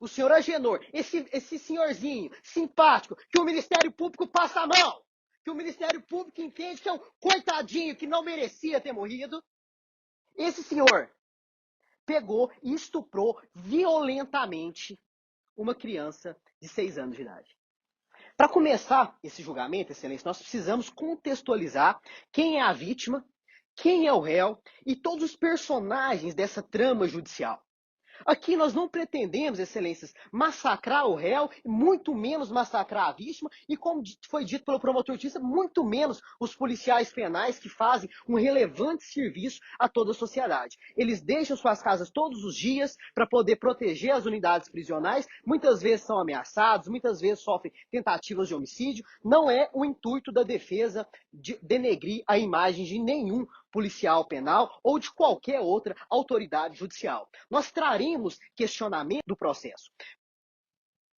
o senhor Agenor, esse senhorzinho simpático, que o Ministério Público passa a mão, que o Ministério Público entende que é um coitadinho que não merecia ter morrido, esse senhor pegou e estuprou violentamente uma criança de 6 anos de idade. Para começar esse julgamento, Excelência, nós precisamos contextualizar quem é a vítima, quem é o réu e todos os personagens dessa trama judicial. Aqui nós não pretendemos, Excelências, massacrar o réu, muito menos massacrar a vítima, e como foi dito pelo promotor de justiça, muito menos os policiais penais que fazem um relevante serviço a toda a sociedade. Eles deixam suas casas todos os dias para poder proteger as unidades prisionais, muitas vezes são ameaçados, muitas vezes sofrem tentativas de homicídio. Não é o intuito da defesa de denegrir a imagem de nenhum policial penal ou de qualquer outra autoridade judicial. Nós traremos questionamento do processo.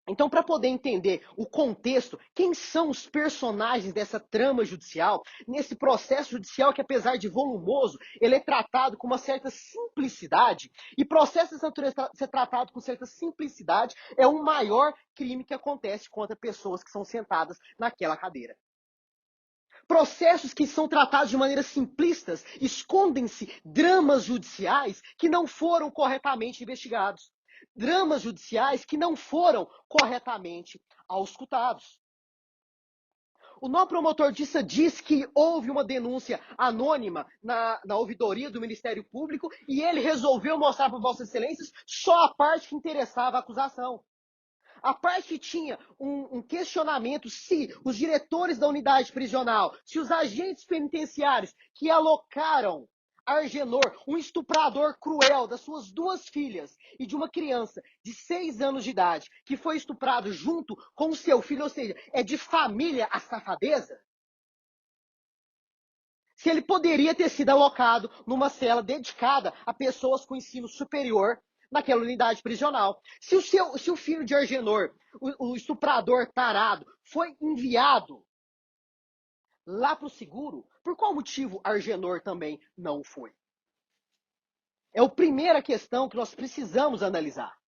Então, para poder entender o contexto, quem são os personagens dessa trama judicial, nesse processo judicial que, apesar de volumoso, ele é tratado com uma certa simplicidade, e processo de natureza ser tratado com certa simplicidade é o maior crime que acontece contra pessoas que são sentadas naquela cadeira. Processos que são tratados de maneira simplistas, escondem-se dramas judiciais que não foram corretamente investigados. Dramas judiciais que não foram corretamente auscultados. O nosso promotor de justiça diz que houve uma denúncia anônima na ouvidoria do Ministério Público e ele resolveu mostrar para Vossas Excelências só a parte que interessava a acusação. A parte que tinha um questionamento se os diretores da unidade prisional, se os agentes penitenciários que alocaram Argenor, um estuprador cruel das suas 2 filhas e de uma criança de 6 anos de idade, que foi estuprado junto com o seu filho, ou seja, é de família a safadeza, se ele poderia ter sido alocado numa cela dedicada a pessoas com ensino superior naquela unidade prisional. Se o filho de Argenor, o estuprador tarado, foi enviado lá para o seguro, por qual motivo Argenor também não foi? É a primeira questão que nós precisamos analisar.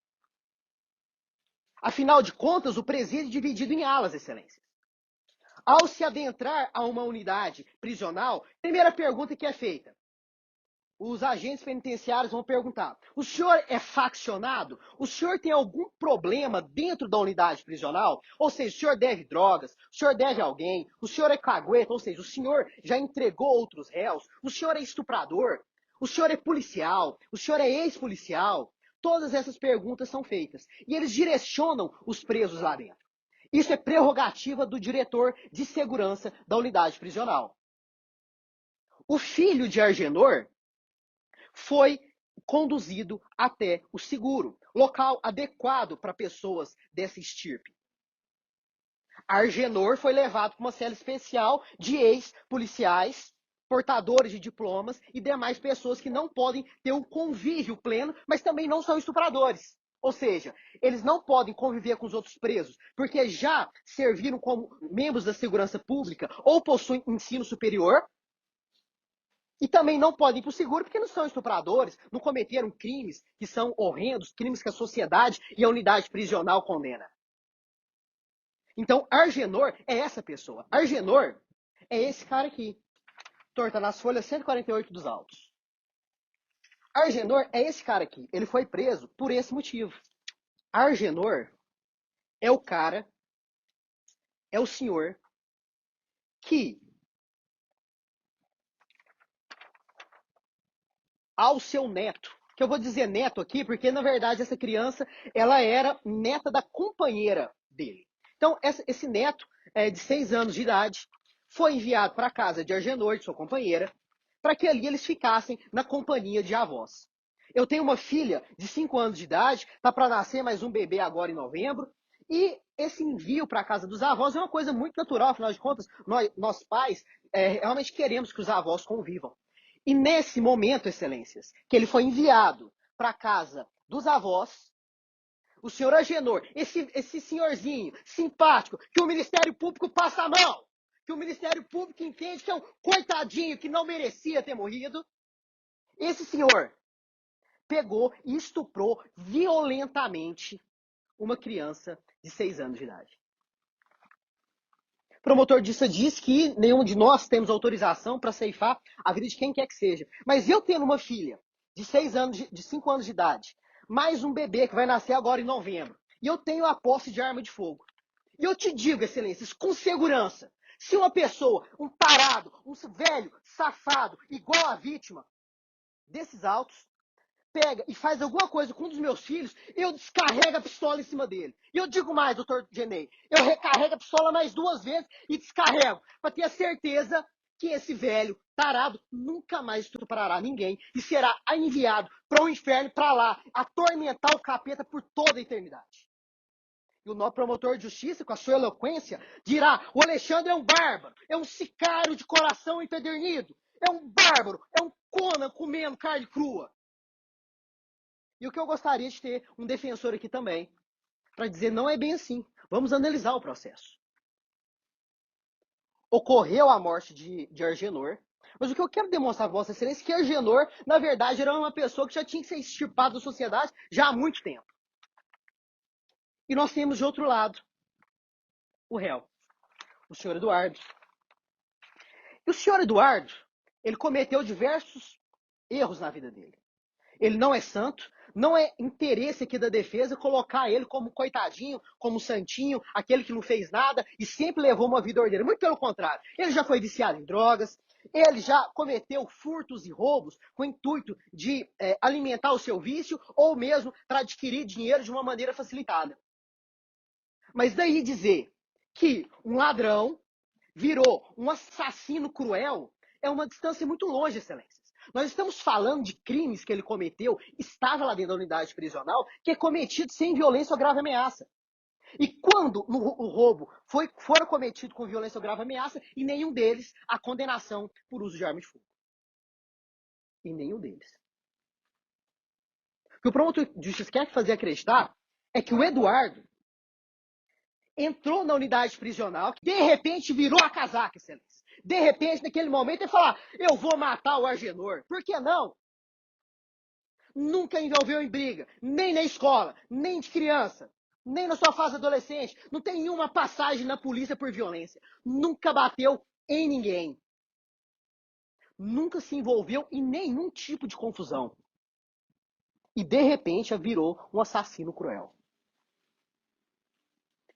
Afinal de contas, o presídio é dividido em alas, Excelência. Ao se adentrar a uma unidade prisional, primeira pergunta que é feita: os agentes penitenciários vão perguntar: o senhor é faccionado? O senhor tem algum problema dentro da unidade prisional? Ou seja, o senhor deve drogas, o senhor deve alguém, o senhor é cagueta, ou seja, o senhor já entregou outros réus, o senhor é estuprador, o senhor é policial, o senhor é ex-policial. Todas essas perguntas são feitas e eles direcionam os presos lá dentro. Isso é prerrogativa do diretor de segurança da unidade prisional. O filho de Argenor foi conduzido até o seguro, local adequado para pessoas dessa estirpe. Argenor foi levado para uma cela especial de ex-policiais, portadores de diplomas e demais pessoas que não podem ter um convívio pleno, mas também não são estupradores. Ou seja, eles não podem conviver com os outros presos, porque já serviram como membros da segurança pública ou possuem ensino superior, e também não podem ir para o seguro porque não são estupradores, não cometeram crimes que são horrendos, crimes que a sociedade e a unidade prisional condena. Então, Argenor é essa pessoa. Argenor é esse cara aqui. Torta nas folhas 148 dos autos. Argenor é esse cara aqui. Ele foi preso por esse motivo. Argenor é o cara, é o senhor que, ao seu neto, que eu vou dizer neto aqui, porque na verdade essa criança, ela era neta da companheira dele. Então, esse neto, de 6 anos de idade, foi enviado para a casa de Argenor, de sua companheira, para que ali eles ficassem na companhia de avós. Eu tenho uma filha de 5 anos de idade, está para nascer mais um bebê agora em novembro, e esse envio para a casa dos avós é uma coisa muito natural, afinal de contas, nós pais realmente queremos que os avós convivam. E nesse momento, Excelências, que ele foi enviado para a casa dos avós, o senhor Agenor, esse senhorzinho simpático, que o Ministério Público passa a mão, que o Ministério Público entende que é um coitadinho que não merecia ter morrido, esse senhor pegou e estuprou violentamente uma criança de 6 anos de idade. O promotor diz que nenhum de nós temos autorização para ceifar a vida de quem quer que seja. Mas eu tendo uma filha de 5 anos de idade, mais um bebê que vai nascer agora em novembro, e eu tenho a posse de arma de fogo. E eu te digo, excelências, com segurança, se uma pessoa, um tarado, um velho, safado, igual a vítima desses autos, pega e faz alguma coisa com um dos meus filhos, eu descarrego a pistola em cima dele. E eu digo mais, doutor Genei, eu recarrego a pistola mais 2 vezes e descarrego, para ter a certeza que esse velho tarado nunca mais estuprará ninguém e será enviado para o inferno, para lá, atormentar o capeta por toda a eternidade. E o nosso promotor de justiça, com a sua eloquência, dirá: o Alexandre é um bárbaro, é um sicário de coração empedernido, é um bárbaro, é um Conan comendo carne crua. E o que eu gostaria de ter um defensor aqui também, para dizer: não é bem assim. Vamos analisar o processo. Ocorreu a morte de Argenor, mas o que eu quero demonstrar para Vossa Excelência é que Argenor, na verdade, era uma pessoa que já tinha que ser extirpada da sociedade já há muito tempo. E nós temos de outro lado o réu, o senhor Eduardo. E o senhor Eduardo, ele cometeu diversos erros na vida dele. Ele não é santo, não é interesse aqui da defesa colocar ele como coitadinho, como santinho, aquele que não fez nada e sempre levou uma vida ordeira. Muito pelo contrário, ele já foi viciado em drogas, ele já cometeu furtos e roubos com o intuito de alimentar o seu vício ou mesmo para adquirir dinheiro de uma maneira facilitada. Mas daí dizer que um ladrão virou um assassino cruel é uma distância muito longe, excelências. Nós estamos falando de crimes que ele cometeu, estava lá dentro da unidade prisional, que é cometido sem violência ou grave ameaça. E quando o roubo for cometido com violência ou grave ameaça, em nenhum deles a condenação por uso de arma de fogo. Em nenhum deles. O que o promotor de justiça quer fazer acreditar é que o Eduardo entrou na unidade prisional, de repente virou a casaca, excelência. De repente, naquele momento, ele falar: eu vou matar o Argenor. Por que não? Nunca envolveu em briga, nem na escola, nem de criança, nem na sua fase adolescente. Não tem nenhuma passagem na polícia por violência. Nunca bateu em ninguém. Nunca se envolveu em nenhum tipo de confusão. E, de repente, virou um assassino cruel.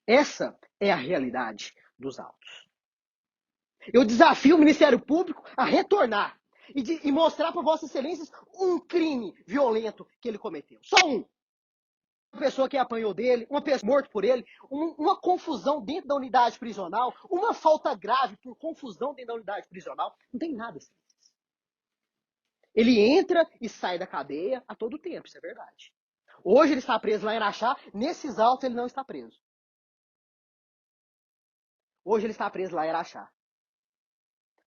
Essa é a realidade dos autos. Eu desafio o Ministério Público a retornar e mostrar para Vossas Excelências um crime violento que ele cometeu. Só um. Uma pessoa que apanhou dele, uma pessoa morta por ele, uma confusão dentro da unidade prisional, uma falta grave por confusão dentro da unidade prisional. Não tem nada, Excelências. Ele entra e sai da cadeia a todo tempo, isso é verdade. Hoje ele está preso lá em Araxá, nesses autos ele não está preso. Hoje ele está preso lá em Araxá.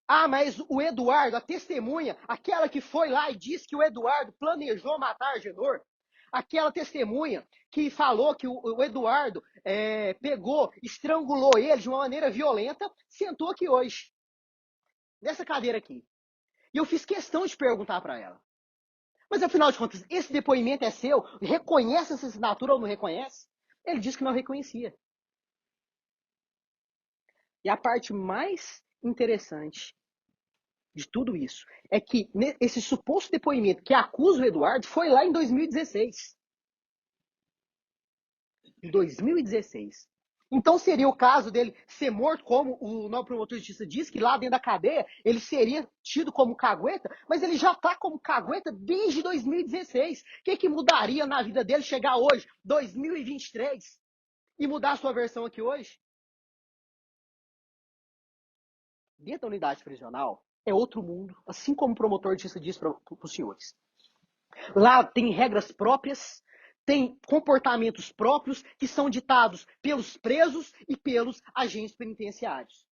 Ah, mas o Eduardo, a testemunha, aquela que foi lá e disse que o Eduardo planejou matar Argenor, aquela testemunha que falou que o Eduardo pegou, estrangulou ele de uma maneira violenta, sentou aqui hoje, nessa cadeira aqui. E eu fiz questão de perguntar para ela. Mas afinal de contas, esse depoimento é seu? Reconhece essa assinatura ou não reconhece? Ele disse que não reconhecia. E a parte mais interessante de tudo isso é que esse suposto depoimento que acusa o Eduardo foi lá em 2016. Em 2016. Então seria o caso dele ser morto, como o novo promotor de justiça disse, que lá dentro da cadeia ele seria tido como cagueta, mas ele já está como cagueta desde 2016. O que mudaria na vida dele chegar hoje, 2023, e mudar a sua versão aqui hoje? Dentro da unidade prisional, é outro mundo, assim como o promotor de justiça diz para os senhores. Lá tem regras próprias, tem comportamentos próprios que são ditados pelos presos e pelos agentes penitenciários.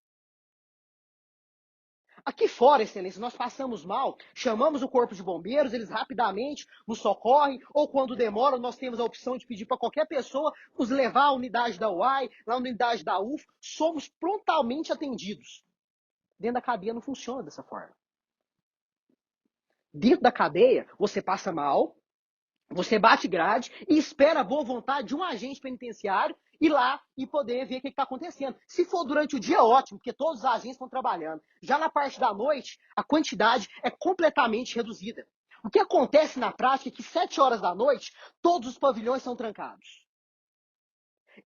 Aqui fora, excelência, nós passamos mal, chamamos o corpo de bombeiros, eles rapidamente nos socorrem, ou quando demora, nós temos a opção de pedir para qualquer pessoa nos levar à unidade da UAI, na unidade da UF, somos prontamente atendidos. Dentro da cadeia não funciona dessa forma. Dentro da cadeia, você passa mal, Você bate grade e espera a boa vontade de um agente penitenciário ir lá e poder ver o que está acontecendo. Se for durante o dia, ótimo, porque todos os agentes estão trabalhando. Já na parte da noite, a quantidade é completamente reduzida. O que acontece na prática é que 7 horas da noite, todos os pavilhões são trancados.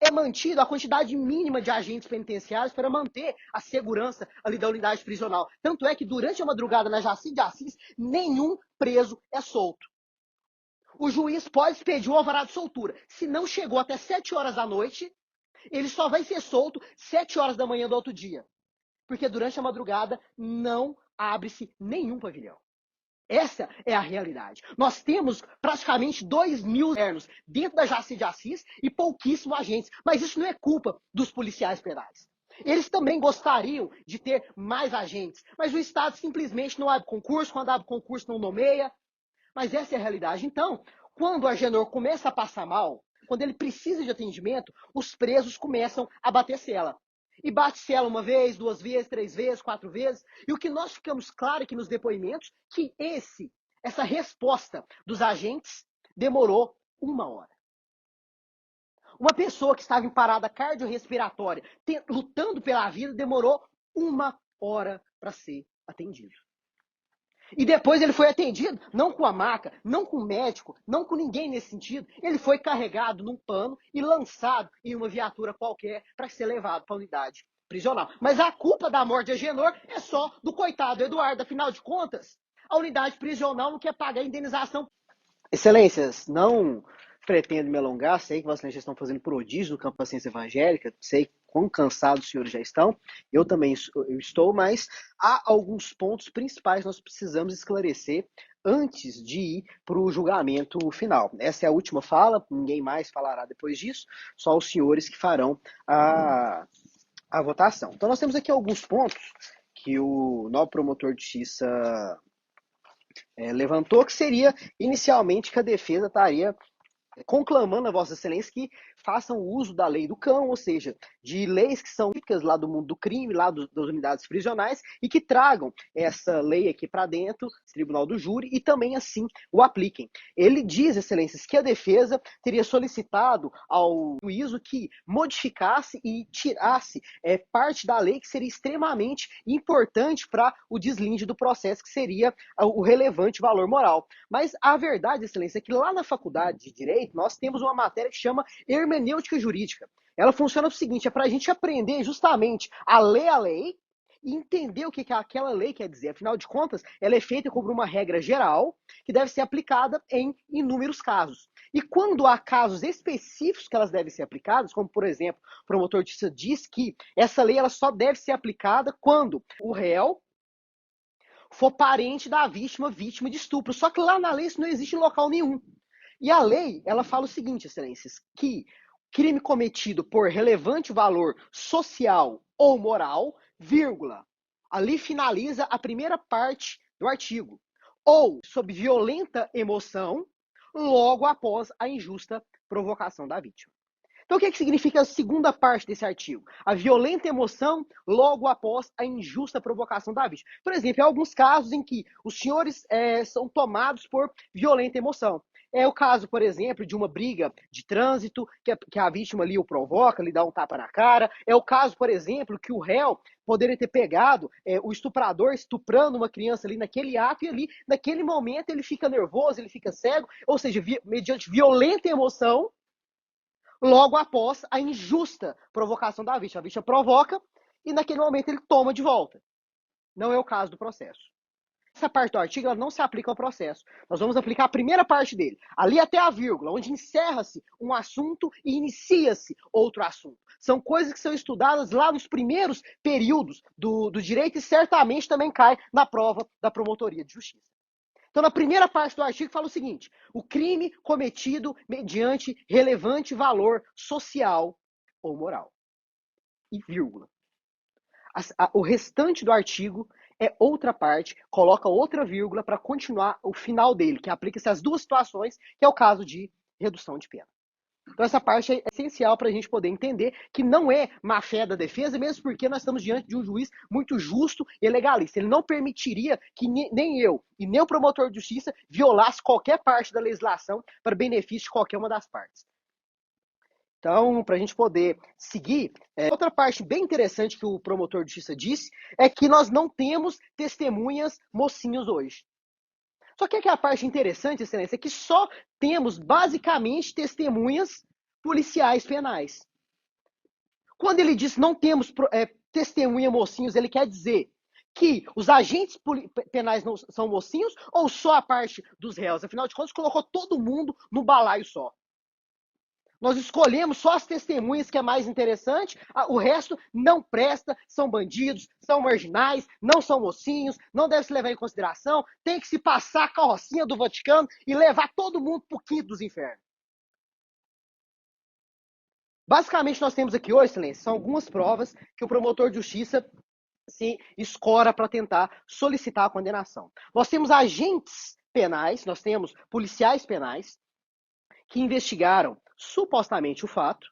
É mantido a quantidade mínima de agentes penitenciários para manter a segurança ali da unidade prisional. Tanto é que durante a madrugada na Jaci de Assis, nenhum preso é solto. O juiz pode pedir o alvará de soltura. Se não chegou até 7 horas da noite, ele só vai ser solto 7 horas da manhã do outro dia. Porque durante a madrugada não abre-se nenhum pavilhão. Essa é a realidade. Nós temos praticamente 2.000 internos dentro da Jaci de Assis e pouquíssimos agentes. Mas isso não é culpa dos policiais penais. Eles também gostariam de ter mais agentes. Mas o Estado simplesmente não abre concurso. Quando abre concurso, não nomeia. Mas essa é a realidade. Então, quando o Agenor começa a passar mal, quando ele precisa de atendimento, os presos começam a bater cela. E bate cela uma vez, 2 vezes, 3 vezes, 4 vezes. E o que nós ficamos claro aqui nos depoimentos, que essa resposta dos agentes demorou 1 hora. Uma pessoa que estava em parada cardiorrespiratória, lutando pela vida, demorou 1 hora para ser atendido. E depois ele foi atendido, não com a maca, não com o médico, não com ninguém nesse sentido. Ele foi carregado num pano e lançado em uma viatura qualquer para ser levado para a unidade prisional. Mas a culpa da morte de Agenor é só do coitado Eduardo. Afinal de contas, a unidade prisional não quer pagar a indenização. Excelências, não pretendo me alongar, sei que Vossa Excelência estão fazendo prodígio no campo da ciência evangélica, sei quão cansados os senhores já estão, eu também estou, mas há alguns pontos principais que nós precisamos esclarecer antes de ir para o julgamento final. Essa é a última fala, ninguém mais falará depois disso, só os senhores que farão a votação. Então nós temos aqui alguns pontos que o novo promotor de justiça levantou, que seria inicialmente que a defesa estaria conclamando a Vossa Excelência que façam uso da lei do cão, ou seja, de leis que são típicas lá do mundo do crime, lá das unidades prisionais, e que tragam essa lei aqui para dentro, Tribunal do Júri, e também assim o apliquem. Ele diz, Excelências, que a defesa teria solicitado ao juízo que modificasse e tirasse parte da lei que seria extremamente importante para o deslinde do processo, que seria o relevante valor moral. Mas a verdade, Excelência, é que lá na faculdade de Direito, nós temos uma matéria que chama hermenêutica jurídica. Ela funciona o seguinte, é para a gente aprender justamente a ler a lei e entender o que aquela lei quer dizer. Afinal de contas, ela é feita como uma regra geral que deve ser aplicada em inúmeros casos. E quando há casos específicos que elas devem ser aplicadas, como por exemplo, o promotor de justiça diz que essa lei ela só deve ser aplicada quando o réu for parente da vítima de estupro. Só que lá na lei isso não existe em local nenhum. E a lei, ela fala o seguinte, Excelências, que crime cometido por relevante valor social ou moral, vírgula, ali finaliza a primeira parte do artigo, ou sob violenta emoção, logo após a injusta provocação da vítima. Então, o que significa a segunda parte desse artigo? A violenta emoção logo após a injusta provocação da vítima. Por exemplo, há alguns casos em que os senhores são tomados por violenta emoção. É o caso, por exemplo, de uma briga de trânsito, que a vítima ali o provoca, lhe dá um tapa na cara. É o caso, por exemplo, que o réu poderia ter pegado o estuprador estuprando uma criança ali naquele ato e ali, naquele momento, ele fica nervoso, ele fica cego, ou seja, mediante violenta emoção, logo após a injusta provocação da vítima. A vítima provoca e naquele momento ele toma de volta. Não é o caso do processo. Essa parte do artigo ela não se aplica ao processo. Nós vamos aplicar a primeira parte dele, ali até a vírgula, onde encerra-se um assunto e inicia-se outro assunto. São coisas que são estudadas lá nos primeiros períodos do direito e certamente também cai na prova da promotoria de justiça. Então, na primeira parte do artigo, fala o seguinte: o crime cometido mediante relevante valor social ou moral. E vírgula. O restante do artigo é outra parte, coloca outra vírgula para continuar o final dele, que aplica-se às duas situações, que é o caso de redução de pena. Então essa parte é essencial para a gente poder entender que não é má fé da defesa, mesmo porque nós estamos diante de um juiz muito justo e legalista. Ele não permitiria que nem eu e nem o promotor de justiça violasse qualquer parte da legislação para benefício de qualquer uma das partes. Então, para a gente poder seguir, outra parte bem interessante que o promotor de justiça disse é que nós não temos testemunhas mocinhos hoje. Só que a parte interessante, excelência, é que só temos basicamente testemunhas policiais penais. Quando ele diz não temos testemunha mocinhos, ele quer dizer que os agentes penais não são mocinhos ou só a parte dos réus? Afinal de contas, colocou todo mundo no balaio só. Nós escolhemos só as testemunhas que é mais interessante, o resto não presta, são bandidos, são marginais, não são mocinhos, não deve se levar em consideração, tem que se passar a carrocinha do Vaticano e levar todo mundo pro quinto dos infernos. Basicamente, nós temos aqui hoje, excelência, são algumas provas que o promotor de justiça se escora para tentar solicitar a condenação. Nós temos agentes penais, nós temos policiais penais que investigaram supostamente o fato,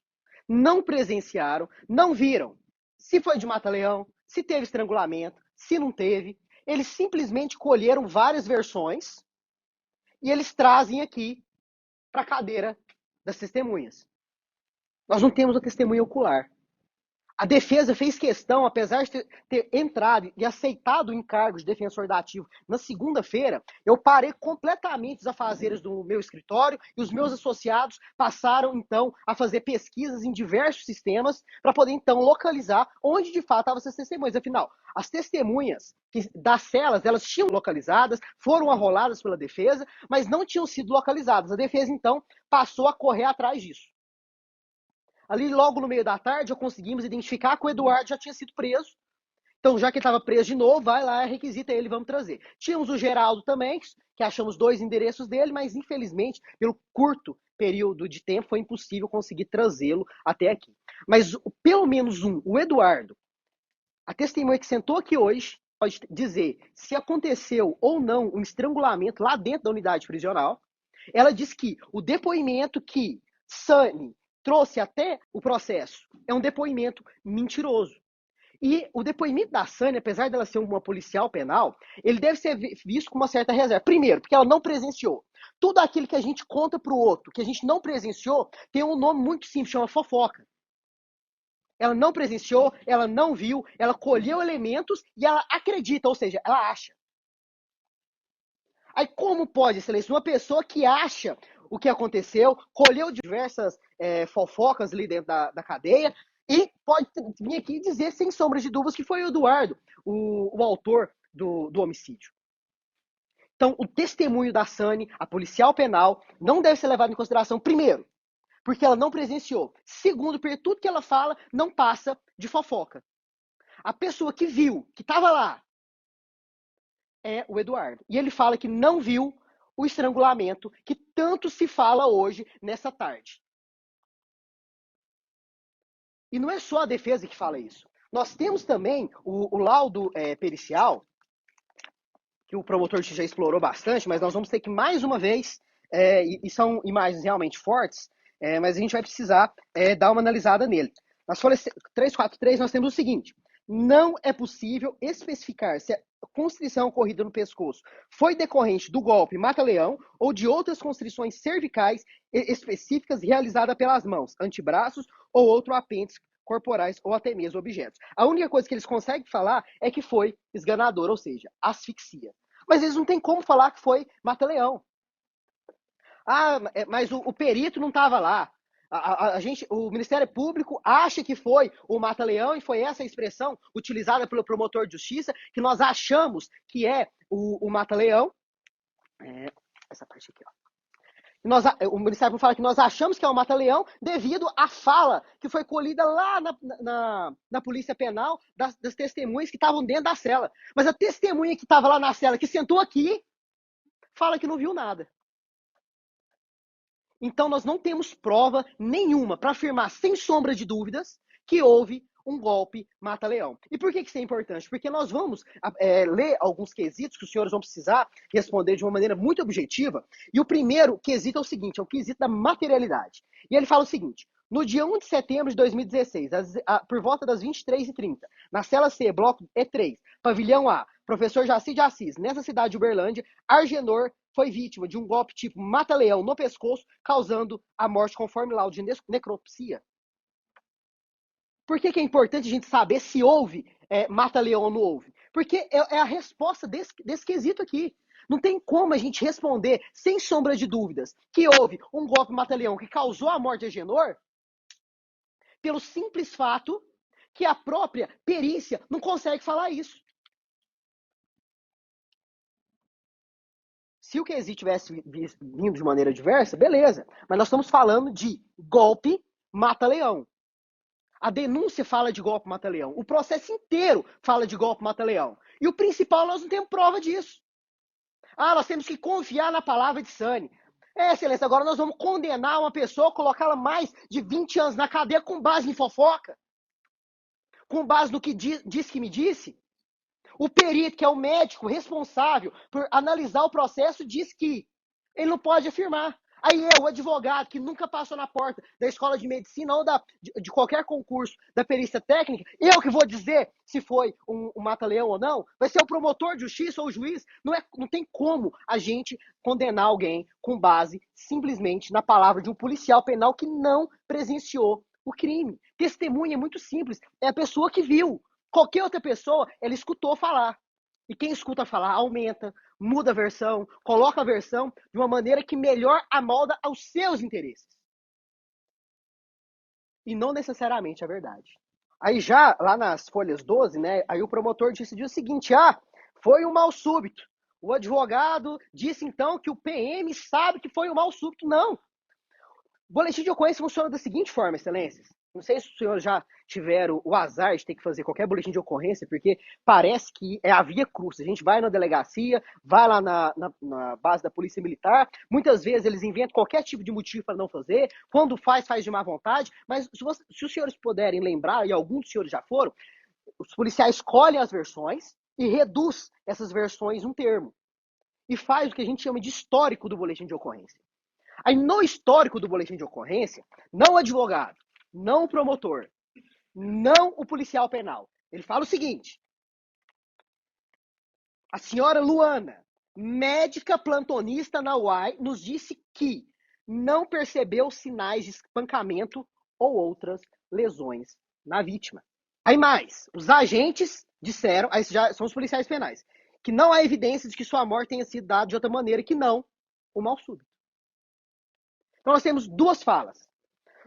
não presenciaram, não viram se foi de mata-leão, se teve estrangulamento, se não teve. Eles simplesmente colheram várias versões e eles trazem aqui para a cadeira das testemunhas. Nós não temos a testemunha ocular. A defesa fez questão, apesar de ter entrado e aceitado o encargo de defensor dativo na segunda-feira, eu parei completamente os afazeres do meu escritório e os meus associados passaram, então, a fazer pesquisas em diversos sistemas para poder, então, localizar onde, de fato, estavam essas testemunhas. Afinal, as testemunhas das celas, elas tinham localizadas, foram arroladas pela defesa, mas não tinham sido localizadas. A defesa, então, passou a correr atrás disso. Ali, logo no meio da tarde, já conseguimos identificar que o Eduardo já tinha sido preso. Então, já que ele estava preso de novo, vai lá, requisita ele, vamos trazer. Tínhamos o Geraldo também, que achamos 2 endereços dele, mas infelizmente, pelo curto período de tempo, foi impossível conseguir trazê-lo até aqui. Mas pelo menos o Eduardo, a testemunha que sentou aqui hoje, pode dizer se aconteceu ou não um estrangulamento lá dentro da unidade prisional. Ela diz que o depoimento que Sani trouxe até o processo é um depoimento mentiroso. E o depoimento da Sani, apesar dela ser uma policial penal, ele deve ser visto com uma certa reserva. Primeiro, porque ela não presenciou. Tudo aquilo que a gente conta para o outro, que a gente não presenciou, tem um nome muito simples, chama fofoca. Ela não presenciou, ela não viu, ela colheu elementos e ela acredita, ou seja, ela acha. Aí como pode, excelência, uma pessoa que acha o que aconteceu, colheu diversas fofocas ali dentro da cadeia e pode vir aqui dizer sem sombra de dúvidas que foi o Eduardo, o autor do homicídio. Então, o testemunho da Sani, a policial penal, não deve ser levado em consideração, primeiro, porque ela não presenciou. Segundo, porque tudo que ela fala não passa de fofoca. A pessoa que viu, que estava lá, é o Eduardo. E ele fala que não viu o estrangulamento que tanto se fala hoje nessa tarde. E não é só a defesa que fala isso. Nós temos também o laudo pericial, que o promotor já explorou bastante, mas nós vamos ter que, mais uma vez, e são imagens realmente fortes, mas a gente vai precisar dar uma analisada nele. Nas folhas 343, nós temos o seguinte: não é possível especificar se a constrição ocorrida no pescoço foi decorrente do golpe mata-leão ou de outras constrições cervicais específicas realizadas pelas mãos, antebraços ou outro apêndice corporais ou até mesmo objetos. A única coisa que eles conseguem falar é que foi esganador, ou seja, asfixia. Mas eles não têm como falar que foi mata-leão. Ah, mas o perito não estava lá. O Ministério Público acha que foi o mata-leão e foi essa a expressão utilizada pelo promotor de justiça, que nós achamos que é o mata-leão. Essa parte aqui, ó. O Ministério Público fala que nós achamos que é o mata-leão devido à fala que foi colhida lá na Polícia Penal das testemunhas que estavam dentro da cela. Mas a testemunha que estava lá na cela, que sentou aqui, fala que não viu nada. Então, nós não temos prova nenhuma para afirmar, sem sombra de dúvidas, que houve um golpe mata-leão. E por que isso é importante? Porque nós vamos ler alguns quesitos que os senhores vão precisar responder de uma maneira muito objetiva. E o primeiro quesito é o seguinte, é o quesito da materialidade. E ele fala o seguinte, no dia 1 de setembro de 2016, por volta das 23h30, na cela C, bloco E3, pavilhão A, professor Jaci de Assis, nessa cidade de Uberlândia, Argenor foi vítima de um golpe tipo mata-leão no pescoço, causando a morte conforme laudo de necropsia. Por que é importante a gente saber se houve mata-leão ou não houve? Porque é a resposta desse quesito aqui. Não tem como a gente responder, sem sombra de dúvidas, que houve um golpe mata-leão que causou a morte de Agenor, pelo simples fato que a própria perícia não consegue falar isso. Se o quesito tivesse vindo de maneira diversa, beleza. Mas nós estamos falando de golpe mata-leão. A denúncia fala de golpe mata-leão. O processo inteiro fala de golpe mata-leão. E o principal, nós não temos prova disso. Nós temos que confiar na palavra de Sani. Excelência, agora nós vamos condenar uma pessoa, colocá-la mais de 20 anos na cadeia com base em fofoca? Com base no que diz que me disse? O perito, que é o médico responsável por analisar o processo, diz que ele não pode afirmar. Aí eu, o advogado, que nunca passou na porta da escola de medicina ou de qualquer concurso da perícia técnica, eu que vou dizer se foi um mata-leão ou não, vai ser o promotor de justiça ou o juiz. Não tem como a gente condenar alguém com base simplesmente na palavra de um policial penal que não presenciou o crime. Testemunha é muito simples, é a pessoa que viu. Qualquer outra pessoa, ela escutou falar. E quem escuta falar aumenta, muda a versão, coloca a versão de uma maneira que melhor amolda aos seus interesses. E não necessariamente a verdade. Aí já, lá nas folhas 12, né, aí o promotor disse o seguinte, foi um mal súbito. O advogado disse então que o PM sabe que foi um mal súbito. Não. O boletim de ocorrência funciona da seguinte forma, excelências. Não sei se os senhores já tiveram o azar de ter que fazer qualquer boletim de ocorrência, porque parece que é a via cruz. A gente vai na delegacia, vai lá na base da polícia militar, muitas vezes eles inventam qualquer tipo de motivo para não fazer, quando faz de má vontade, mas se os senhores puderem lembrar, e alguns dos senhores já foram, os policiais escolhem as versões e reduz essas versões um termo. E faz o que a gente chama de histórico do boletim de ocorrência. Aí no histórico do boletim de ocorrência, não o advogado, não o promotor, não o policial penal. Ele fala o seguinte: a senhora Luana, médica plantonista na UAI, nos disse que não percebeu sinais de espancamento ou outras lesões na vítima. Aí mais, os agentes disseram, aí já são os policiais penais, que não há evidência de que sua morte tenha sido dada de outra maneira que não o mal súbito. Então nós temos duas falas.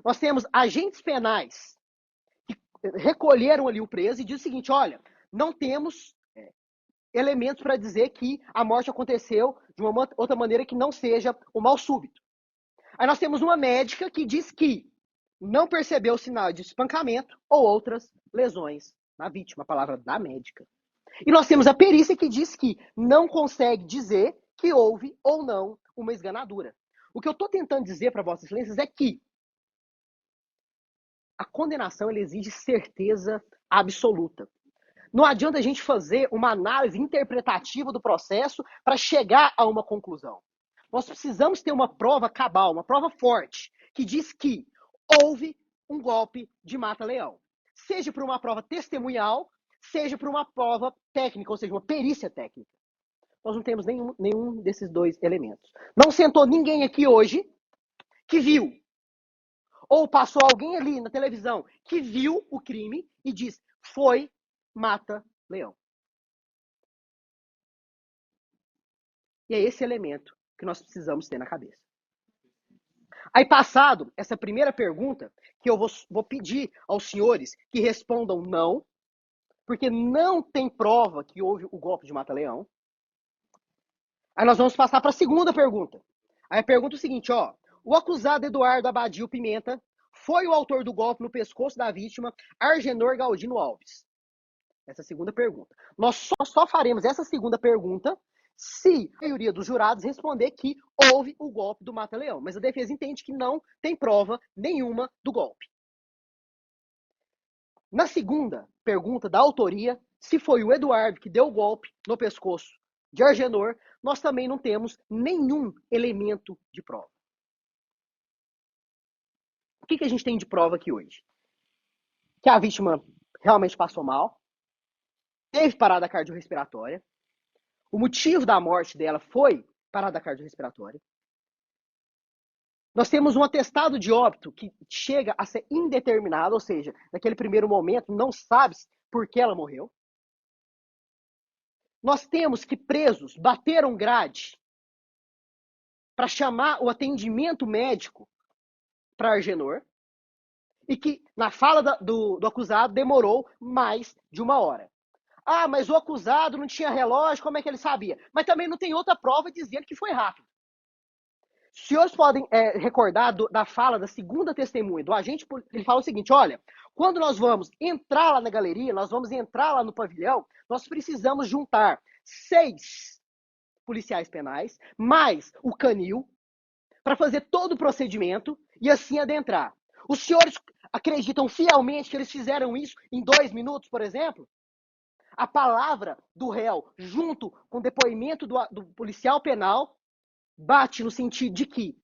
Nós temos agentes penais que recolheram ali o preso e diz o seguinte, olha, não temos elementos para dizer que a morte aconteceu de uma outra maneira que não seja o mal súbito. Aí nós temos uma médica que diz que não percebeu sinal de espancamento ou outras lesões na vítima, a palavra da médica. E nós temos a perícia que diz que não consegue dizer que houve ou não uma esganadura. O que eu estou tentando dizer para vossas excelências é que a condenação ela exige certeza absoluta. Não adianta a gente fazer uma análise interpretativa do processo para chegar a uma conclusão. Nós precisamos ter uma prova cabal, uma prova forte, que diz que houve um golpe de mata-leão. Seja por uma prova testemunhal, seja por uma prova técnica, ou seja, uma perícia técnica. Nós não temos nenhum desses dois elementos. Não sentou ninguém aqui hoje que viu. Ou passou alguém ali na televisão que viu o crime e diz, foi mata-leão. E é esse elemento que nós precisamos ter na cabeça. Aí, passado essa primeira pergunta, que eu vou pedir aos senhores que respondam não, porque não tem prova que houve o golpe de mata-leão. Aí nós vamos passar para a segunda pergunta. Aí a pergunta é o seguinte, o acusado Eduardo Abadio Pimenta foi o autor do golpe no pescoço da vítima Argenor Galdino Alves? Essa é a segunda pergunta. Nós só faremos essa segunda pergunta se a maioria dos jurados responder que houve o golpe do mata-leão. Mas a defesa entende que não tem prova nenhuma do golpe. Na segunda pergunta da autoria, se foi o Eduardo que deu o golpe no pescoço de Argenor, nós também não temos nenhum elemento de prova. O que a gente tem de prova aqui hoje? Que a vítima realmente passou mal, teve parada cardiorrespiratória, o motivo da morte dela foi parada cardiorrespiratória. Nós temos um atestado de óbito que chega a ser indeterminado, ou seja, naquele primeiro momento não sabe por que ela morreu. Nós temos que presos bateram grade para chamar o atendimento médico para Argenor e que, na fala do acusado, demorou mais de 1 hora. Ah, mas o acusado não tinha relógio, como é que ele sabia? Mas também não tem outra prova dizendo que foi rápido. Os senhores podem recordar da fala da segunda testemunha, do agente, ele fala o seguinte, olha, quando nós vamos entrar lá na galeria, nós vamos entrar lá no pavilhão, nós precisamos juntar 6 policiais penais, mais o canil, para fazer todo o procedimento e assim adentrar. Os senhores acreditam fielmente que eles fizeram isso em 2 minutos, por exemplo? A palavra do réu, junto com o depoimento do policial penal, bate no sentido de que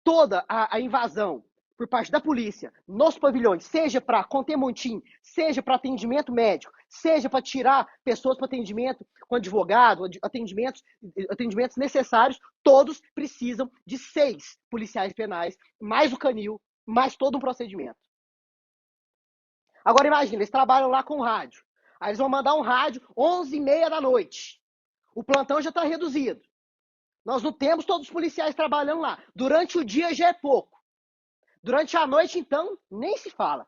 toda a invasão por parte da polícia nos pavilhões, seja para conter montim, seja para atendimento médico, seja para tirar pessoas para atendimento com advogado, atendimentos necessários, todos precisam de 6 policiais penais, mais o canil, mais todo um procedimento. Agora imagina, eles trabalham lá com rádio. Aí eles vão mandar um rádio 11h30 da noite. O plantão já está reduzido. Nós não temos todos os policiais trabalhando lá. Durante o dia já é pouco. Durante a noite, então, nem se fala.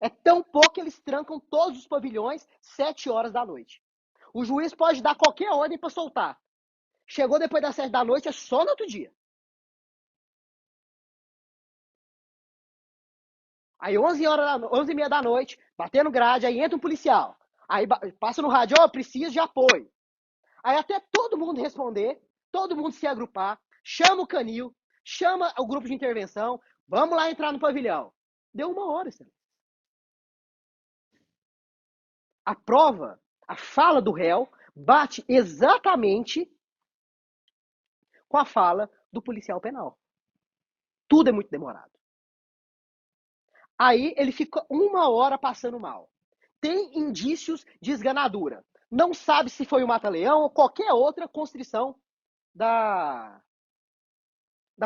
É tão pouco que eles trancam todos os pavilhões 7 horas da noite. O juiz pode dar qualquer ordem para soltar. Chegou depois das 7 da noite, é só no outro dia. Aí 11h30 da noite, batendo grade, aí entra um policial. Aí passa no rádio, ó, preciso de apoio. Aí até todo mundo responder, todo mundo se agrupar, chama o canil, chama o grupo de intervenção, vamos lá entrar no pavilhão. Deu 1 hora, senhor. A prova, a fala do réu, bate exatamente com a fala do policial penal. Tudo é muito demorado. Aí ele fica 1 hora passando mal. Tem indícios de esganadura. Não sabe se foi o mata-leão ou qualquer outra constrição da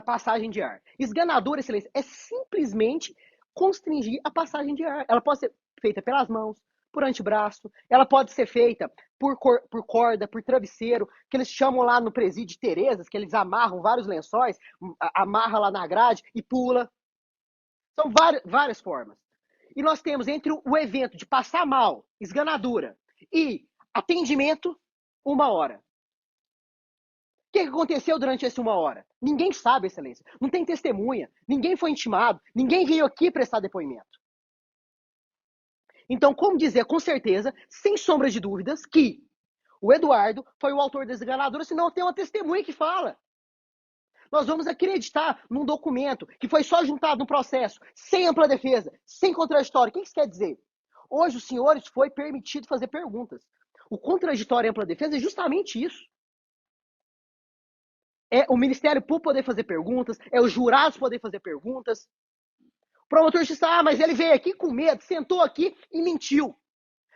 passagem de ar. Esganadura, excelência, é simplesmente constringir a passagem de ar. Ela pode ser feita pelas mãos, por antebraço, ela pode ser feita por corda, por travesseiro, que eles chamam lá no presídio de Terezas, que eles amarram vários lençóis, amarra lá na grade e pula. São várias formas. E nós temos entre o evento de passar mal, esganadura, e atendimento, 1 hora. O que aconteceu durante essa 1 hora? Ninguém sabe, excelência. Não tem testemunha. Ninguém foi intimado. Ninguém veio aqui prestar depoimento. Então, como dizer com certeza, sem sombra de dúvidas, que o Eduardo foi o autor da esganadura, senão tem uma testemunha que fala. Nós vamos acreditar num documento que foi só juntado no processo, sem ampla defesa, sem contraditório. O que isso quer dizer? Hoje, os senhores foi permitido fazer perguntas. O contraditório e ampla defesa é justamente isso. É o Ministério Público poder fazer perguntas, é os jurados poder fazer perguntas. O promotor de justiça, mas ele veio aqui com medo, sentou aqui e mentiu.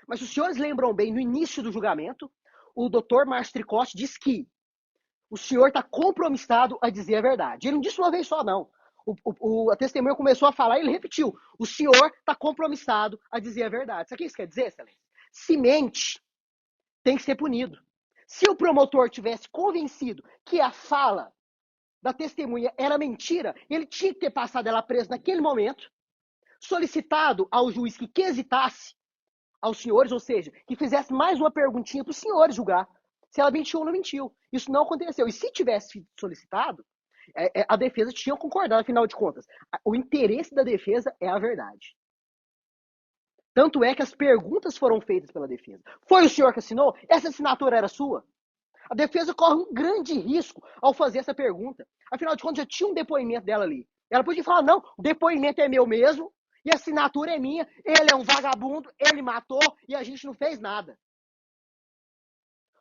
Mas os senhores lembram bem, no início do julgamento, o doutor Márcio Tricotti disse que o senhor está compromissado a dizer a verdade. Ele não disse uma vez só, não. A testemunha começou a falar e ele repetiu. O senhor está compromissado a dizer a verdade. Sabe o que isso quer dizer, excelência? Se mente, tem que ser punido. Se o promotor tivesse convencido que a fala da testemunha era mentira, ele tinha que ter passado ela presa naquele momento, solicitado ao juiz que quesitasse aos senhores, ou seja, que fizesse mais uma perguntinha para os senhores julgar se ela mentiu ou não mentiu. Isso não aconteceu. E se tivesse solicitado, a defesa tinha concordado, afinal de contas. O interesse da defesa é a verdade. Tanto é que as perguntas foram feitas pela defesa. Foi o senhor que assinou? Essa assinatura era sua? A defesa corre um grande risco ao fazer essa pergunta. Afinal de contas, já tinha um depoimento dela ali. Ela podia falar, não, o depoimento é meu mesmo, E a assinatura é minha, ele é um vagabundo, ele matou e a gente não fez nada.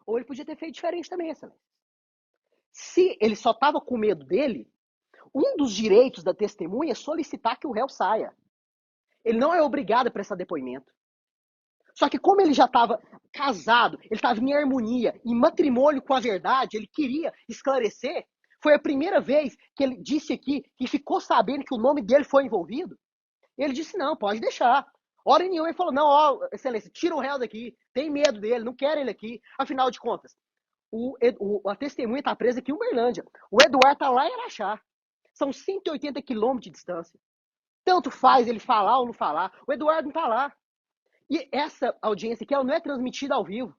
Ou ele podia ter feito diferente também, excelência. Se ele só estava com medo dele, um dos direitos da testemunha é solicitar que o réu saia. Ele não é obrigado a prestar depoimento. Só que como ele já estava casado, ele estava em harmonia, em matrimônio com a verdade, ele queria esclarecer. Foi a primeira vez que ele disse aqui que ficou sabendo que o nome dele foi envolvido. Ele disse, não, pode deixar. Hora nenhuma ele falou, não, ó, excelência, tira o réu daqui, tem medo dele, não quer ele aqui. Afinal de contas, a testemunha está presa aqui em Uberlândia. O Eduardo está lá em Araxá. São 180 quilômetros de distância. Tanto faz ele falar ou não falar. O Eduardo não está lá. E essa audiência aqui ela não é transmitida ao vivo.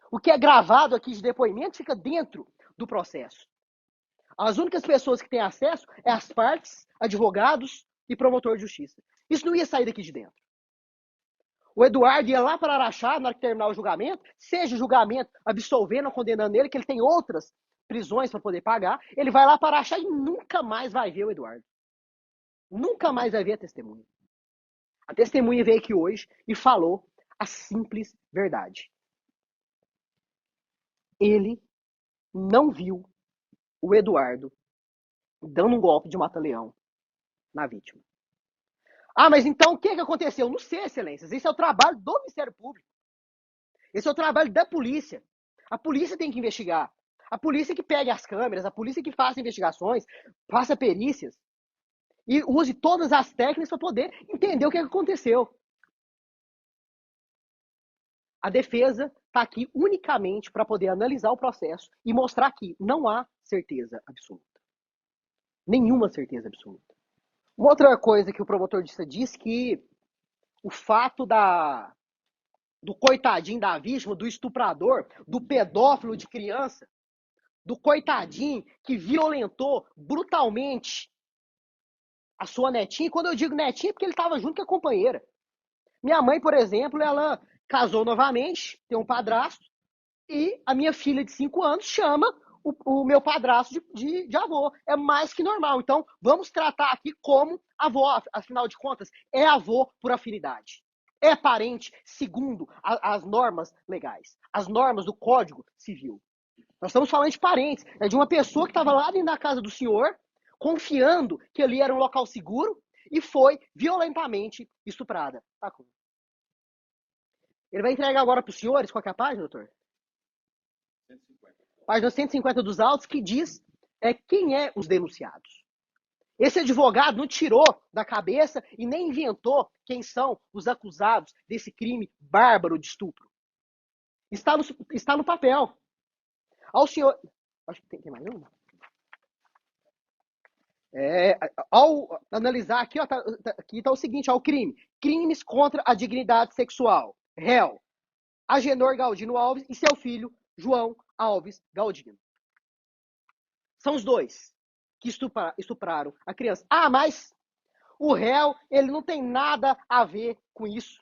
O que é gravado aqui de depoimento fica dentro do processo. As únicas pessoas que têm acesso é as partes, advogados e promotor de justiça. Isso não ia sair daqui de dentro. O Eduardo ia lá para Araxá, na hora que terminar o julgamento, seja o julgamento absolvendo ou condenando ele, que ele tem outras prisões para poder pagar, ele vai lá para Araxá e nunca mais vai ver o Eduardo. Nunca mais vai ver a testemunha. A testemunha veio aqui hoje e falou a simples verdade. Ele não viu o Eduardo dando um golpe de mata-leão na vítima. Ah, mas então o que aconteceu? Não sei, excelências. Esse é o trabalho do Ministério Público. Esse é o trabalho da polícia. A polícia tem que investigar. A polícia que pegue as câmeras, a polícia que faça investigações, faça perícias e use todas as técnicas para poder entender o que aconteceu. A defesa está aqui unicamente para poder analisar o processo e mostrar que não há certeza absoluta. Nenhuma certeza absoluta. Uma outra coisa que o promotor diz que o fato do coitadinho da vítima, do estuprador, do pedófilo de criança, do coitadinho que violentou brutalmente a sua netinha. E quando eu digo netinha, é porque ele estava junto com a companheira. Minha mãe, por exemplo, ela casou novamente, tem um padrasto, e a minha filha de 5 anos chama o meu padrasto de avô. É mais que normal. Então, vamos tratar aqui como avó. Afinal de contas, é avô por afinidade. É parente segundo as normas legais, as normas do Código Civil. Nós estamos falando de parentes. É de uma pessoa que estava lá dentro da casa do senhor, confiando que ali era um local seguro, e foi violentamente estuprada. Tá. Ele vai entregar agora para os senhores, qual que é a página, doutor? 150. Página 150 dos autos, que diz quem é os denunciados. Esse advogado não tirou da cabeça e nem inventou quem são os acusados desse crime bárbaro de estupro. Está no papel. Ao senhor... Acho que tem mais uma. Ao analisar aqui, aqui está o seguinte, o crime. Crimes contra a dignidade sexual. Réu. Agenor Galdino Alves e seu filho, João Alves Galdino. São os dois que estupraram a criança. Ah, mas o réu, ele não tem nada a ver com isso.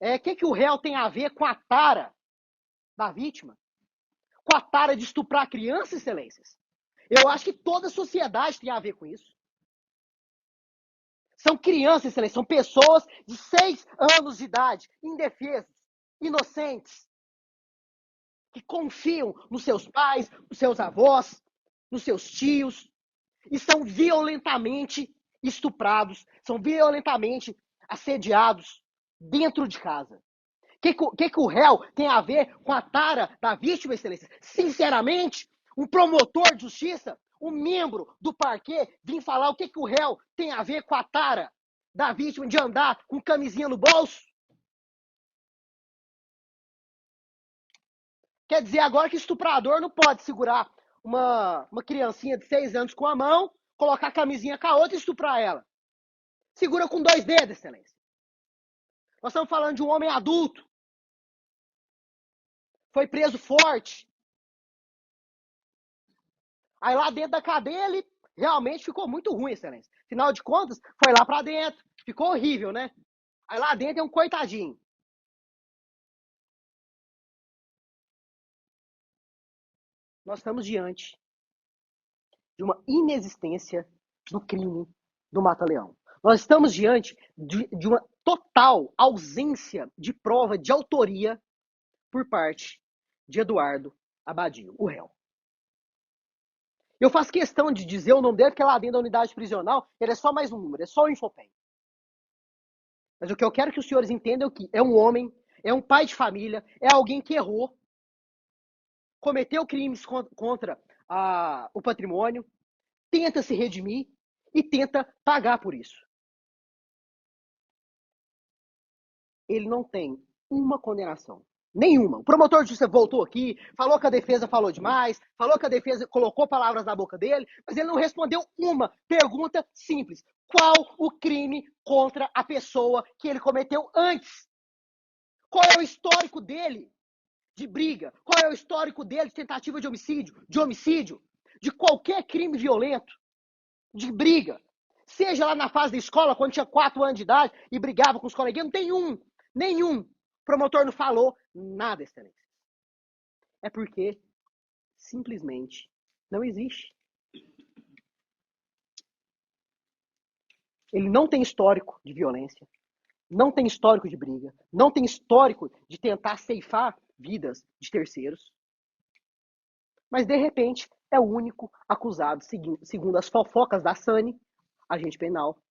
O que o réu tem a ver com a tara da vítima? Com a tara de estuprar a criança, excelências? Eu acho que toda a sociedade tem a ver com isso. São crianças, excelências, são pessoas de 6 anos de idade, indefesas, inocentes, que confiam nos seus pais, nos seus avós, nos seus tios, e são violentamente estuprados, são violentamente assediados dentro de casa. O que o réu tem a ver com a tara da vítima, excelência? Sinceramente, um promotor de justiça, um membro do parquê, vir falar o que o réu tem a ver com a tara da vítima de andar com camisinha no bolso? Quer dizer agora que estuprador não pode segurar uma criancinha de 6 anos com a mão, colocar a camisinha com a outra e estuprar ela. Segura com 2 dedos, excelência. Nós estamos falando de um homem adulto. Foi preso forte. Aí lá dentro da cadeia ele realmente ficou muito ruim, excelência. Afinal de contas, foi lá pra dentro. Ficou horrível, né? Aí lá dentro é um coitadinho. Nós estamos diante de uma inexistência do crime do mata-leão. Nós estamos diante de uma total ausência de prova de autoria por parte de Eduardo Abadio, o réu. Eu faço questão de dizer o nome dele, porque lá dentro da unidade prisional, ele é só mais um número, é só o Infopem. Mas o que eu quero que os senhores entendam é que é um homem, é um pai de família, é alguém que errou, cometeu crimes contra o patrimônio, tenta se redimir e tenta pagar por isso. Ele não tem uma condenação. Nenhuma. O promotor de justiça voltou aqui, falou que a defesa falou demais, falou que a defesa colocou palavras na boca dele, mas ele não respondeu uma pergunta simples. Qual o crime contra a pessoa que ele cometeu antes? Qual é o histórico dele de briga? Qual é o histórico dele de tentativa de homicídio, de qualquer crime violento, de briga? Seja lá na fase da escola, quando tinha 4 anos de idade e brigava com os coleguinhas, não tem nenhum. O promotor não falou nada, excelência. É porque simplesmente não existe. Ele não tem histórico de violência, não tem histórico de briga, não tem histórico de tentar ceifar vidas de terceiros. Mas, de repente, é o único acusado, segundo as fofocas da Sani, agente penal,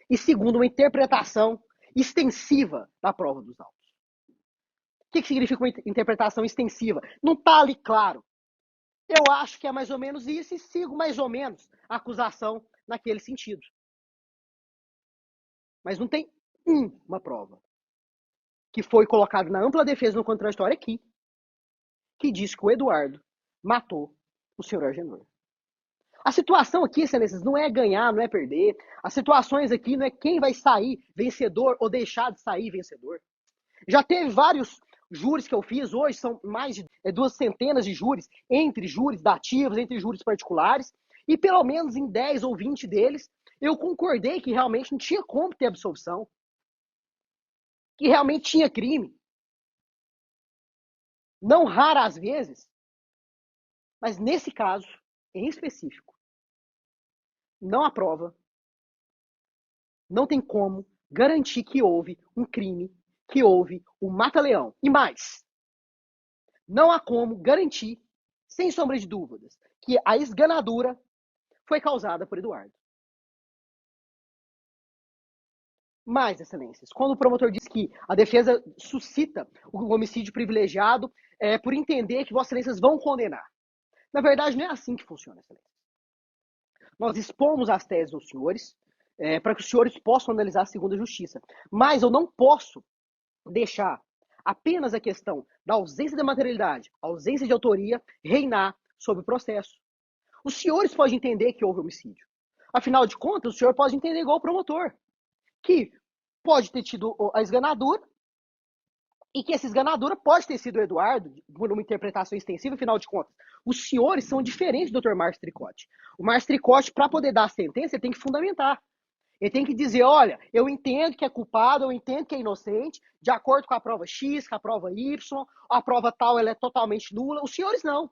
e segundo uma interpretação extensiva da prova dos autos. O que significa uma interpretação extensiva? Não está ali claro. Eu acho que é mais ou menos isso e sigo mais ou menos a acusação naquele sentido. Mas não tem uma prova que foi colocada na ampla defesa no contraditório aqui que diz que o Eduardo matou o senhor Agenor. A situação aqui, excelências, não é ganhar, não é perder. As situações aqui não é quem vai sair vencedor ou deixar de sair vencedor. Já teve vários júris que eu fiz, hoje são mais de 2 centenas de júris, entre júris dativos, entre júris particulares, e pelo menos em 10 ou 20 deles, eu concordei que realmente não tinha como ter absolvição, que realmente tinha crime. Não raras vezes, mas nesse caso, em específico, não há prova, não tem como garantir que houve um crime, que houve um mata-leão. E mais, não há como garantir, sem sombra de dúvidas, que a esganadura foi causada por Eduardo. Mais, excelências, quando o promotor diz que a defesa suscita o homicídio privilegiado por entender que vossas excelências vão condenar. Na verdade, não é assim que funciona, excelências. Nós expomos as teses aos senhores para que os senhores possam analisar segundo a justiça. Mas eu não posso deixar apenas a questão da ausência da materialidade, ausência de autoria, reinar sobre o processo. Os senhores podem entender que houve homicídio. Afinal de contas, o senhor pode entender igual o promotor, que pode ter tido a esganadura e que essa esganadura pode ter sido o Eduardo, por uma interpretação extensiva, afinal de contas. Os senhores são diferentes do Dr. Márcio Tricotti. O Márcio Tricotti, para poder dar a sentença, ele tem que fundamentar. Ele tem que dizer, olha, eu entendo que é culpado, eu entendo que é inocente, de acordo com a prova X, com a prova Y, a prova tal ela é totalmente nula. Os senhores não.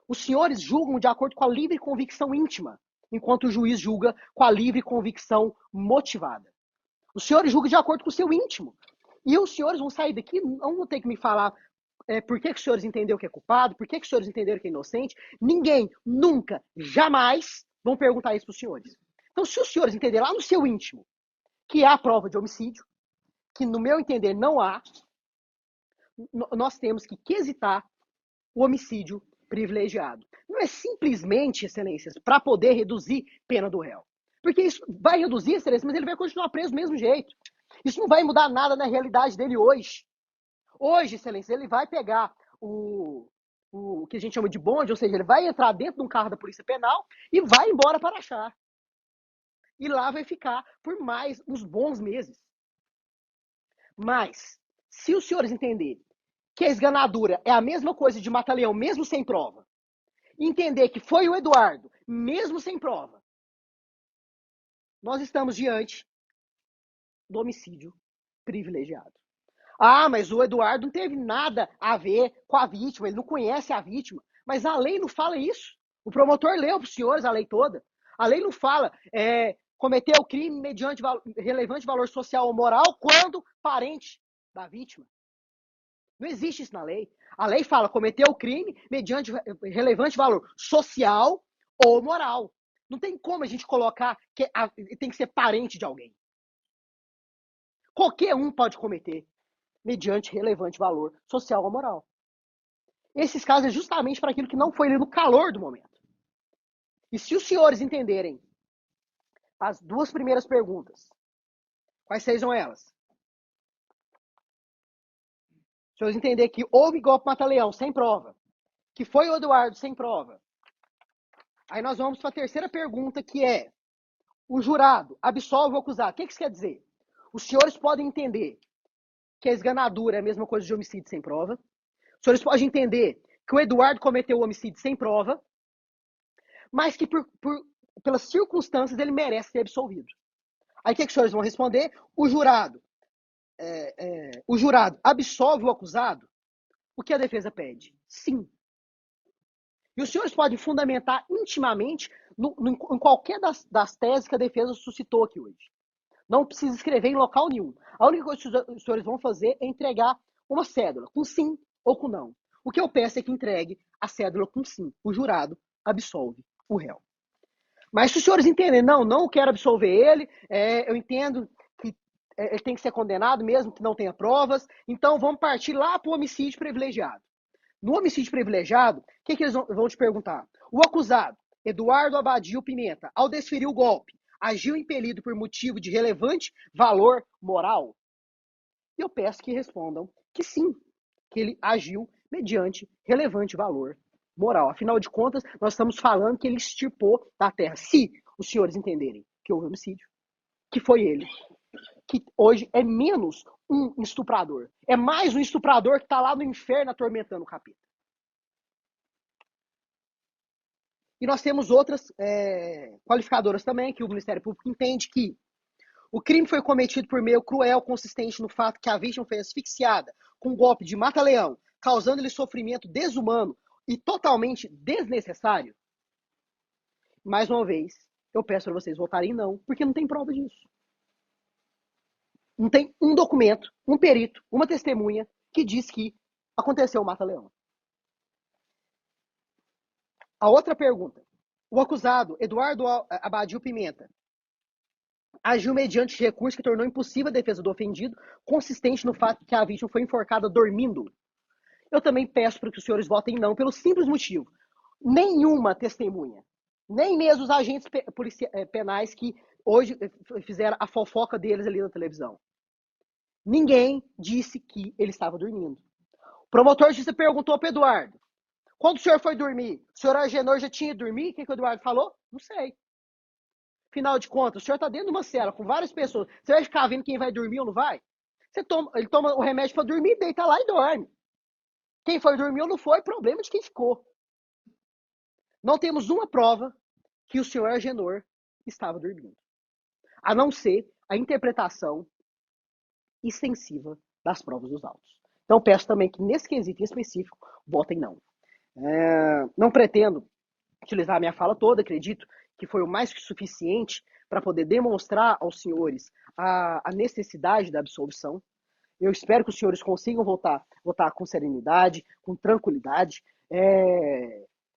Os senhores julgam de acordo com a livre convicção íntima, enquanto o juiz julga com a livre convicção motivada. Os senhores julgam de acordo com o seu íntimo. E os senhores vão sair daqui, não vão ter que me falar por que os senhores entenderam que é culpado, por que os senhores entenderam que é inocente. Ninguém, nunca, jamais vão perguntar isso para os senhores. Então, se os senhores entenderem lá no seu íntimo que há prova de homicídio, que no meu entender não há, nós temos que quesitar o homicídio privilegiado. Não é simplesmente, excelências, para poder reduzir pena do réu. Porque isso vai reduzir, excelência, mas ele vai continuar preso do mesmo jeito. Isso não vai mudar nada na realidade dele hoje. Hoje, excelência, ele vai pegar o que a gente chama de bonde, ou seja, ele vai entrar dentro de um carro da Polícia Penal e vai embora para Araxá. E lá vai ficar por mais uns bons meses. Mas, se os senhores entenderem que a esganadura é a mesma coisa de mata-leão, mesmo sem prova, entender que foi o Eduardo, mesmo sem prova, nós estamos diante do homicídio privilegiado. Ah, mas o Eduardo não teve nada a ver com a vítima, ele não conhece a vítima. Mas a lei não fala isso. O promotor leu para os senhores a lei toda. A lei não fala cometeu crime mediante relevante valor social ou moral quando parente da vítima. Não existe isso na lei. A lei fala cometeu o crime mediante relevante valor social ou moral. Não tem como a gente colocar que tem que ser parente de alguém. Qualquer um pode cometer mediante relevante valor social ou moral. Esses casos é justamente para aquilo que não foi ali no calor do momento. E se os senhores entenderem as duas primeiras perguntas, quais sejam elas? Se os senhores entenderem que houve golpe mata-leão sem prova, que foi o Eduardo sem prova, aí nós vamos para a terceira pergunta, que é: o jurado absolve o acusado. O que isso quer dizer? Os senhores podem entender que a esganadura é a mesma coisa de homicídio sem prova. Os senhores podem entender que o Eduardo cometeu o homicídio sem prova, mas que pelas circunstâncias ele merece ser absolvido. Aí o que os senhores vão responder? O jurado absolve o acusado? O que a defesa pede? Sim. E os senhores podem fundamentar intimamente em qualquer das teses que a defesa suscitou aqui hoje. Não precisa escrever em local nenhum. A única coisa que os senhores vão fazer é entregar uma cédula, com sim ou com não. O que eu peço é que entregue a cédula com sim. O jurado absolve o réu. Mas se os senhores entendem, não quero absolver ele, eu entendo que ele tem que ser condenado mesmo que não tenha provas, então vamos partir lá para o homicídio privilegiado. No homicídio privilegiado, o que eles vão te perguntar? O acusado, Eduardo Abadio Pimenta, ao desferir o golpe, agiu impelido por motivo de relevante valor moral? E eu peço que respondam que sim, que ele agiu mediante relevante valor moral. Afinal de contas, nós estamos falando que ele extirpou da terra. Se os senhores entenderem que houve homicídio, que foi ele, que hoje é menos um estuprador, é mais um estuprador que está lá no inferno atormentando o capeta. E nós temos outras qualificadoras também, que o Ministério Público entende que o crime foi cometido por meio cruel, consistente no fato que a vítima foi asfixiada com um golpe de mata-leão, causando-lhe sofrimento desumano e totalmente desnecessário. Mais uma vez, eu peço para vocês votarem não, porque não tem prova disso. Não tem um documento, um perito, uma testemunha que diz que aconteceu o mata-leão. A outra pergunta. O acusado, Eduardo Abadio Pimenta, agiu mediante recurso que tornou impossível a defesa do ofendido, consistente no fato que a vítima foi enforcada dormindo. Eu também peço para que os senhores votem não, pelo simples motivo. Nenhuma testemunha, nem mesmo os agentes penais que hoje fizeram a fofoca deles ali na televisão. Ninguém disse que ele estava dormindo. O promotor de justiça perguntou para o Eduardo: quando o senhor foi dormir, o senhor Agenor já tinha dormido? O que o Eduardo falou? Não sei. Afinal de contas, o senhor está dentro de uma cela com várias pessoas. Você vai ficar vendo quem vai dormir ou não vai? Ele toma o remédio para dormir, deita lá e dorme. Quem foi dormir ou não foi, problema de quem ficou. Não temos uma prova que o senhor Agenor estava dormindo. A não ser a interpretação extensiva das provas dos autos. Então, peço também que, nesse quesito específico, votem não. Não pretendo utilizar a minha fala toda, acredito que foi o mais que suficiente para poder demonstrar aos senhores a necessidade da absolvição. Eu espero que os senhores consigam votar com serenidade, com tranquilidade.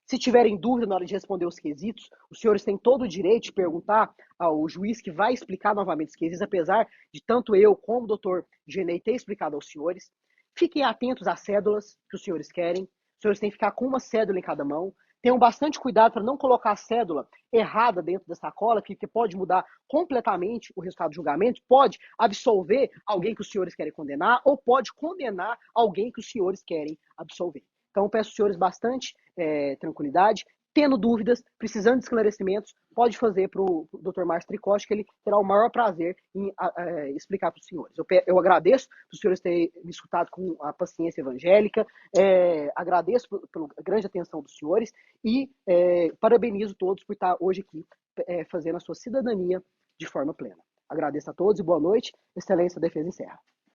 Se tiverem dúvida na hora de responder os quesitos, os senhores têm todo o direito de perguntar ao juiz que vai explicar novamente os quesitos, apesar de tanto eu como o doutor Genei ter explicado aos senhores. Fiquem atentos às cédulas que os senhores querem. Os senhores têm que ficar com uma cédula em cada mão. Tenham bastante cuidado para não colocar a cédula errada dentro da sacola, que pode mudar completamente o resultado do julgamento, pode absolver alguém que os senhores querem condenar, ou pode condenar alguém que os senhores querem absolver. Então, peço aos senhores bastante tranquilidade. Tendo dúvidas, precisando de esclarecimentos, pode fazer para o Dr. Márcio Tricotti, que ele terá o maior prazer em explicar para os senhores. Eu agradeço por os senhores terem me escutado com a paciência evangélica, agradeço pela grande atenção dos senhores e parabenizo todos por estar hoje aqui fazendo a sua cidadania de forma plena. Agradeço a todos e boa noite. Excelência, a defesa encerra.